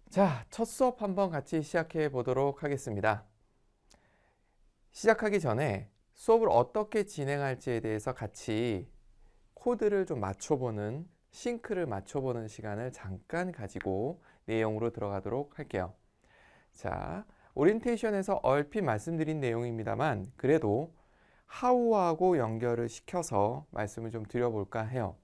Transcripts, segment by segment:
자, 첫 수업 한번 같이 시작해 보도록 하겠습니다. 시작하기 전에 수업을 어떻게 진행할지에 대해서 같이 코드를 좀 맞춰보는, 싱크를 맞춰보는 시간을 잠깐 가지고 내용으로 들어가도록 할게요. 자, 오리엔테이션에서 얼핏 말씀드린 내용입니다만 그래도 how하고 연결을 시켜서 말씀을 좀 드려볼까 해요.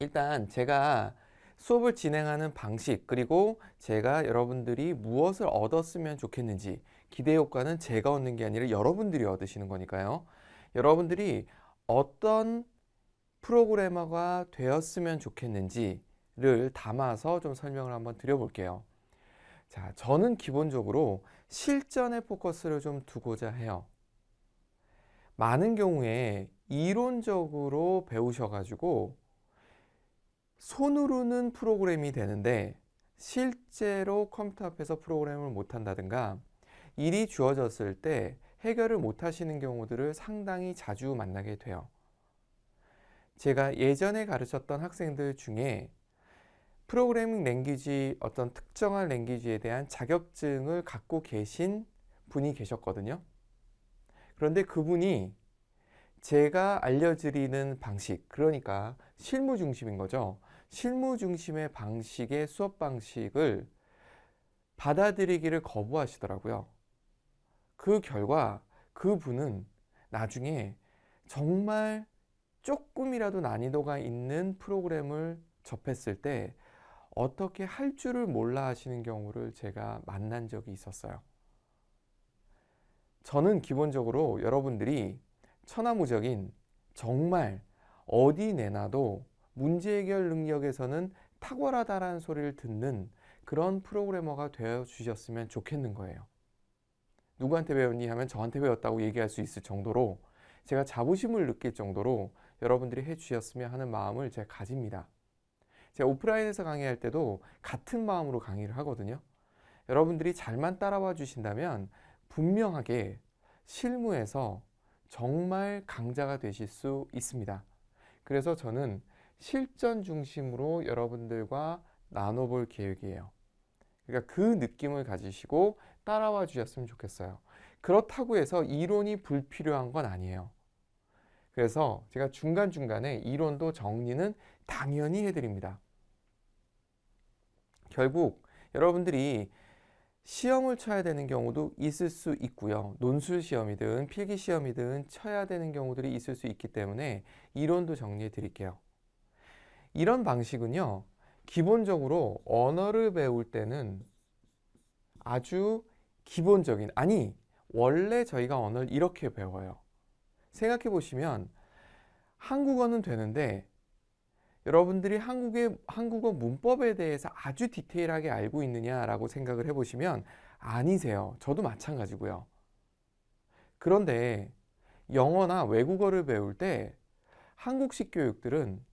일단 제가 수업을 진행하는 방식, 그리고 제가 여러분들이 무엇을 얻었으면 좋겠는지, 기대 효과는 제가 얻는 게 아니라 여러분들이 얻으시는 거니까요. 여러분들이 어떤 프로그래머가 되었으면 좋겠는지를 담아서 좀 설명을 한번 드려볼게요. 자, 저는 기본적으로 실전에 포커스를 좀 두고자 해요. 많은 경우에 이론적으로 배우셔가지고 손으로는 프로그램이 되는데 실제로 컴퓨터 앞에서 프로그램을 못한다든가 일이 주어졌을 때 해결을 못 하시는 경우들을 상당히 자주 만나게 돼요. 제가 예전에 가르쳤던 학생들 중에 프로그래밍 랭귀지, 어떤 특정한 랭귀지에 대한 자격증을 갖고 계신 분이 계셨거든요. 그런데 그분이 제가 알려드리는 방식, 그러니까 실무 중심인 거죠. 실무 중심의 방식의 수업 방식을 받아들이기를 거부하시더라고요. 그 결과 그분은 나중에 정말 조금이라도 난이도가 있는 프로그램을 접했을 때 어떻게 할 줄을 몰라 하시는 경우를 제가 만난 적이 있었어요. 저는 기본적으로 여러분들이 천하무적인, 정말 어디 내놔도 문제 해결 능력에서는 탁월하다라는 소리를 듣는 그런 프로그래머가 되어 주셨으면 좋겠는 거예요. 누구한테 배웠니 하면 저한테 배웠다고 얘기할 수 있을 정도로, 제가 자부심을 느낄 정도로 여러분들이 해 주셨으면 하는 마음을 제가 가집니다. 제가 오프라인에서 강의할 때도 같은 마음으로 강의를 하거든요. 여러분들이 잘만 따라와 주신다면 분명하게 실무에서 정말 강자가 되실 수 있습니다. 그래서 저는 실전 중심으로 여러분들과 나눠볼 계획이에요. 그러니까 그 느낌을 가지시고 따라와 주셨으면 좋겠어요. 그렇다고 해서 이론이 불필요한 건 아니에요. 그래서 제가 중간중간에 이론도 정리는 당연히 해드립니다. 결국 여러분들이 시험을 쳐야 되는 경우도 있을 수 있고요. 논술 시험이든 필기 시험이든 쳐야 되는 경우들이 있을 수 있기 때문에 이론도 정리해 드릴게요. 이런 방식은요, 기본적으로 언어를 배울 때는 아주 기본적인, 아니 원래 저희가 언어를 이렇게 배워요. 생각해 보시면 한국어는 되는데 여러분들이 한국어 문법에 대해서 아주 디테일하게 알고 있느냐라고 생각을 해보시면 아니세요. 저도 마찬가지고요. 그런데 영어나 외국어를 배울 때 한국식 교육들은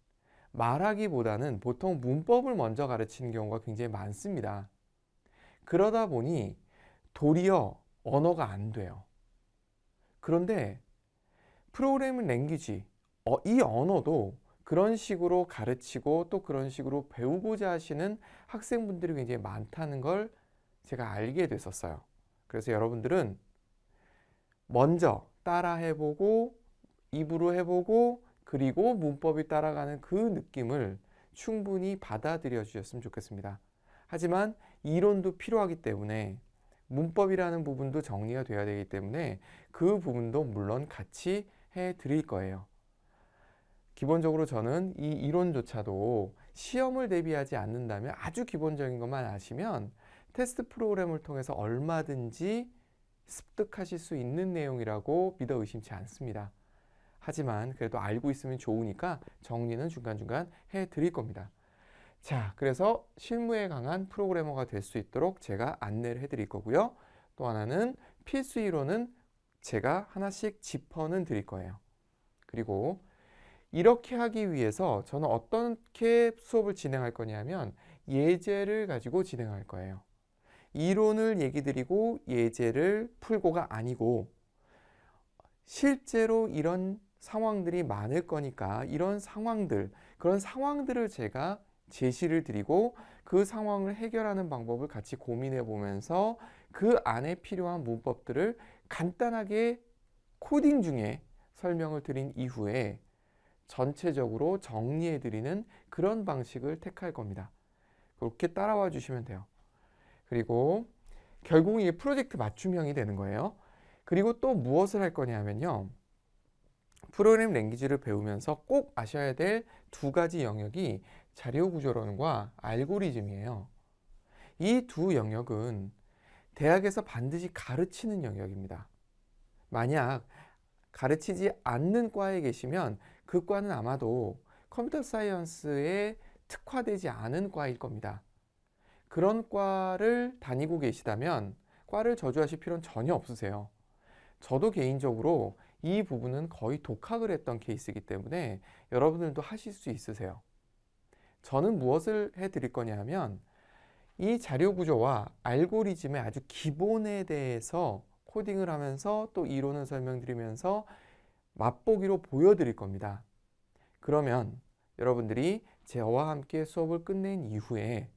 말하기보다는 보통 문법을 먼저 가르치는 경우가 굉장히 많습니다. 그러다 보니 도리어 언어가 안 돼요. 그런데 프로그래밍 랭귀지, 이 언어도 그런 식으로 가르치고 또 그런 식으로 배우고자 하시는 학생분들이 굉장히 많다는 걸 제가 알게 됐었어요. 그래서 여러분들은 먼저 따라 해보고 입으로 해보고 그리고 문법이 따라가는 그 느낌을 충분히 받아들여 주셨으면 좋겠습니다. 하지만 이론도 필요하기 때문에 문법이라는 부분도 정리가 돼야 되기 때문에 그 부분도 물론 같이 해 드릴 거예요. 기본적으로 저는 이 이론조차도 시험을 대비하지 않는다면 아주 기본적인 것만 아시면 테스트 프로그램을 통해서 얼마든지 습득하실 수 있는 내용이라고 믿어 의심치 않습니다. 하지만 그래도 알고 있으면 좋으니까 정리는 중간중간 해 드릴 겁니다. 자, 그래서 실무에 강한 프로그래머가 될 수 있도록 제가 안내를 해 드릴 거고요. 또 하나는 필수 이론은 제가 하나씩 짚어는 드릴 거예요. 그리고 이렇게 하기 위해서 저는 어떻게 수업을 진행할 거냐면 예제를 가지고 진행할 거예요. 이론을 얘기 드리고 예제를 풀고가 아니고 실제로 이런 상황들이 많을 거니까 이런 상황들, 그런 상황들을 제가 제시를 드리고 그 상황을 해결하는 방법을 같이 고민해 보면서 그 안에 필요한 문법들을 간단하게 코딩 중에 설명을 드린 이후에 전체적으로 정리해 드리는 그런 방식을 택할 겁니다. 그렇게 따라와 주시면 돼요. 그리고 결국은 이게 프로젝트 맞춤형이 되는 거예요. 그리고 또 무엇을 할 거냐면요. 프로그래밍 랭귀지를 배우면서 꼭 아셔야 될 두 가지 영역이 자료구조론과 알고리즘이에요. 이 두 영역은 대학에서 반드시 가르치는 영역입니다. 만약 가르치지 않는 과에 계시면 그 과는 아마도 컴퓨터 사이언스에 특화되지 않은 과일 겁니다. 그런 과를 다니고 계시다면 과를 저주하실 필요는 전혀 없으세요. 저도 개인적으로 이 부분은 거의 독학을 했던 케이스이기 때문에 여러분들도 하실 수 있으세요. 저는 무엇을 해드릴 거냐 하면 이 자료 구조와 알고리즘의 아주 기본에 대해서 코딩을 하면서 또 이론을 설명드리면서 맛보기로 보여드릴 겁니다. 그러면 여러분들이 저와 함께 수업을 끝낸 이후에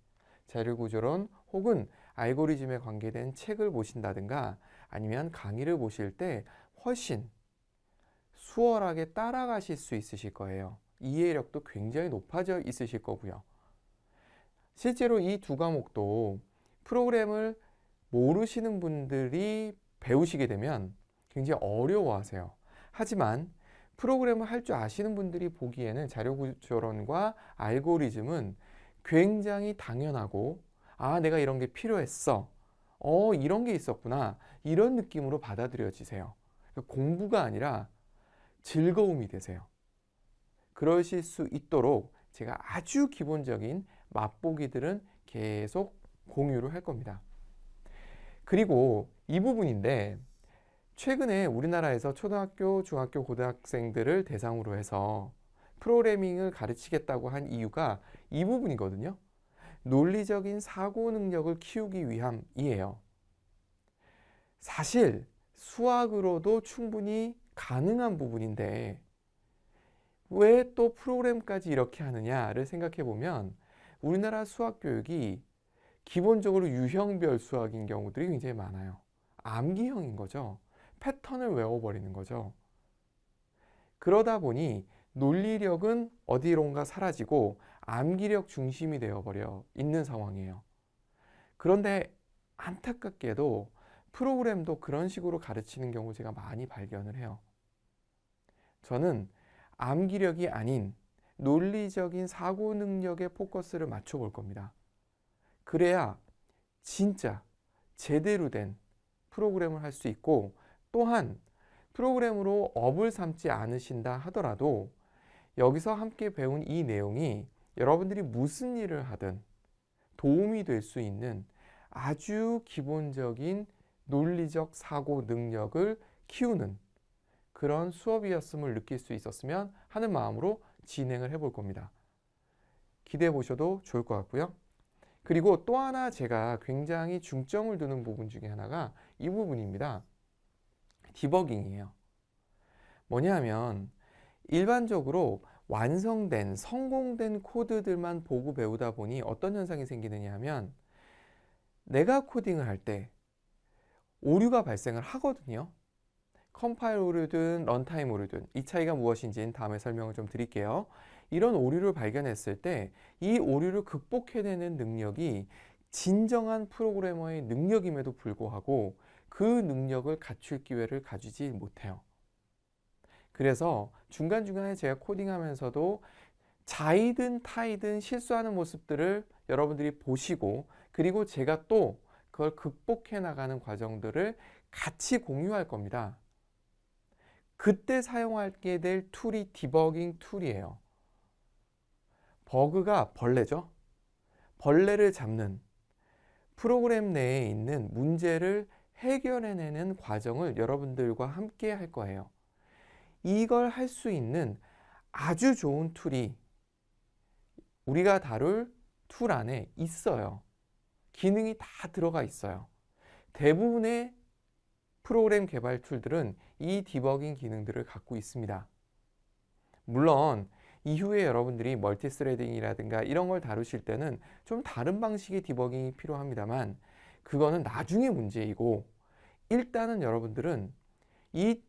자료구조론 혹은 알고리즘에 관계된 책을 보신다든가 아니면 강의를 보실 때 훨씬 수월하게 따라가실 수 있으실 거예요. 이해력도 굉장히 높아져 있으실 거고요. 실제로 이 두 과목도 프로그램을 모르시는 분들이 배우시게 되면 굉장히 어려워하세요. 하지만 프로그램을 할 줄 아시는 분들이 보기에는 자료구조론과 알고리즘은 굉장히 당연하고 내가 이런 게 필요했어. 이런 게 있었구나. 이런 느낌으로 받아들여지세요. 공부가 아니라 즐거움이 되세요. 그러실 수 있도록 제가 아주 기본적인 맛보기들은 계속 공유를 할 겁니다. 그리고 이 부분인데 최근에 우리나라에서 초등학교, 중학교, 고등학생들을 대상으로 해서 프로그래밍을 가르치겠다고 한 이유가 이 부분이거든요. 논리적인 사고 능력을 키우기 위함이에요. 사실 수학으로도 충분히 가능한 부분인데 왜 또 프로그램까지 이렇게 하느냐를 생각해 보면 우리나라 수학 교육이 기본적으로 유형별 수학인 경우들이 굉장히 많아요. 암기형인 거죠. 패턴을 외워버리는 거죠. 그러다 보니 논리력은 어디론가 사라지고 암기력 중심이 되어버려 있는 상황이에요. 그런데 안타깝게도 프로그램도 그런 식으로 가르치는 경우 제가 많이 발견을 해요. 저는 암기력이 아닌 논리적인 사고 능력에 포커스를 맞춰 볼 겁니다. 그래야 진짜 제대로 된 프로그램을 할 수 있고 또한 프로그램으로 업을 삼지 않으신다 하더라도 여기서 함께 배운 이 내용이 여러분들이 무슨 일을 하든 도움이 될 수 있는 아주 기본적인 논리적 사고 능력을 키우는 그런 수업이었음을 느낄 수 있었으면 하는 마음으로 진행을 해볼 겁니다. 기대해 보셔도 좋을 것 같고요. 그리고 또 하나 제가 굉장히 중점을 두는 부분 중에 하나가 이 부분입니다. 디버깅이에요. 뭐냐면 일반적으로 완성된 성공된 코드들만 보고 배우다 보니 어떤 현상이 생기느냐 하면 내가 코딩을 할 때 오류가 발생을 하거든요. 컴파일 오류든 런타임 오류든 이 차이가 무엇인지는 다음에 설명을 좀 드릴게요. 이런 오류를 발견했을 때 이 오류를 극복해내는 능력이 진정한 프로그래머의 능력임에도 불구하고 그 능력을 갖출 기회를 가지지 못해요. 그래서 중간중간에 제가 코딩하면서도 자이든 타이든 실수하는 모습들을 여러분들이 보시고 그리고 제가 또 그걸 극복해 나가는 과정들을 같이 공유할 겁니다. 그때 사용하게 될 툴이 디버깅 툴이에요. 버그가 벌레죠. 벌레를 잡는 프로그램 내에 있는 문제를 해결해내는 과정을 여러분들과 함께 할 거예요. 이걸 할 수 있는 아주 좋은 툴이 우리가 다룰 툴 안에 있어요. 기능이 다 들어가 있어요. 대부분의 프로그램 개발 툴들은 이 디버깅 기능들을 갖고 있습니다. 물론 이후에 여러분들이 멀티스레딩이라든가 이런 걸 다루실 때는 좀 다른 방식의 디버깅이 필요합니다만 그거는 나중의 문제이고, 일단은 여러분들은 이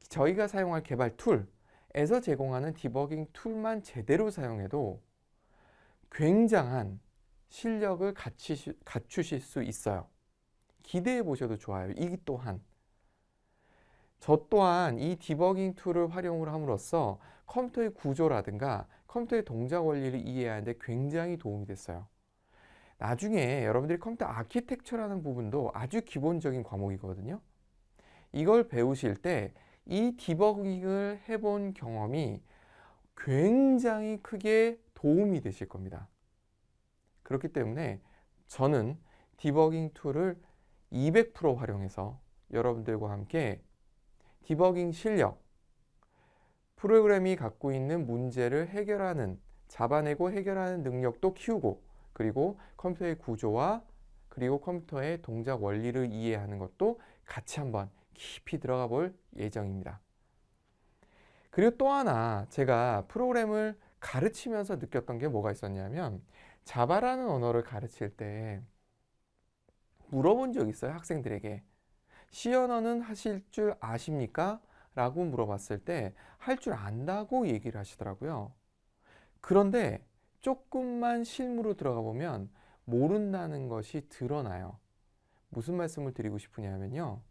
저희가 사용할 개발 툴에서 제공하는 디버깅 툴만 제대로 사용해도 굉장한 실력을 갖추실 수 있어요. 기대해 보셔도 좋아요. 이 또한 저 또한 이 디버깅 툴을 활용을 함으로써 컴퓨터의 구조라든가 컴퓨터의 동작 원리를 이해하는 데 굉장히 도움이 됐어요. 나중에 여러분들이 컴퓨터 아키텍처라는 부분도 아주 기본적인 과목이거든요. 이걸 배우실 때 이 디버깅을 해본 경험이 굉장히 크게 도움이 되실 겁니다. 그렇기 때문에 저는 디버깅 툴을 200% 활용해서 여러분들과 함께 디버깅 실력, 프로그램이 갖고 있는 문제를 해결하는, 잡아내고 해결하는 능력도 키우고, 그리고 컴퓨터의 구조와 그리고 컴퓨터의 동작 원리를 이해하는 것도 같이 한번 깊이 들어가 볼 예정입니다. 그리고 또 하나 제가 프로그램을 가르치면서 느꼈던 게 뭐가 있었냐면, 자바라는 언어를 가르칠 때 물어본 적 있어요. 학생들에게 C 언어는 하실 줄 아십니까? 라고 물어봤을 때 할 줄 안다고 얘기를 하시더라고요. 그런데 조금만 실무로 들어가 보면 모른다는 것이 드러나요. 무슨 말씀을 드리고 싶으냐면요,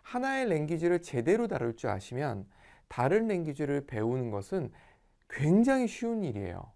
하나의 랭귀지를 제대로 다룰 줄 아시면 다른 랭귀지를 배우는 것은 굉장히 쉬운 일이에요.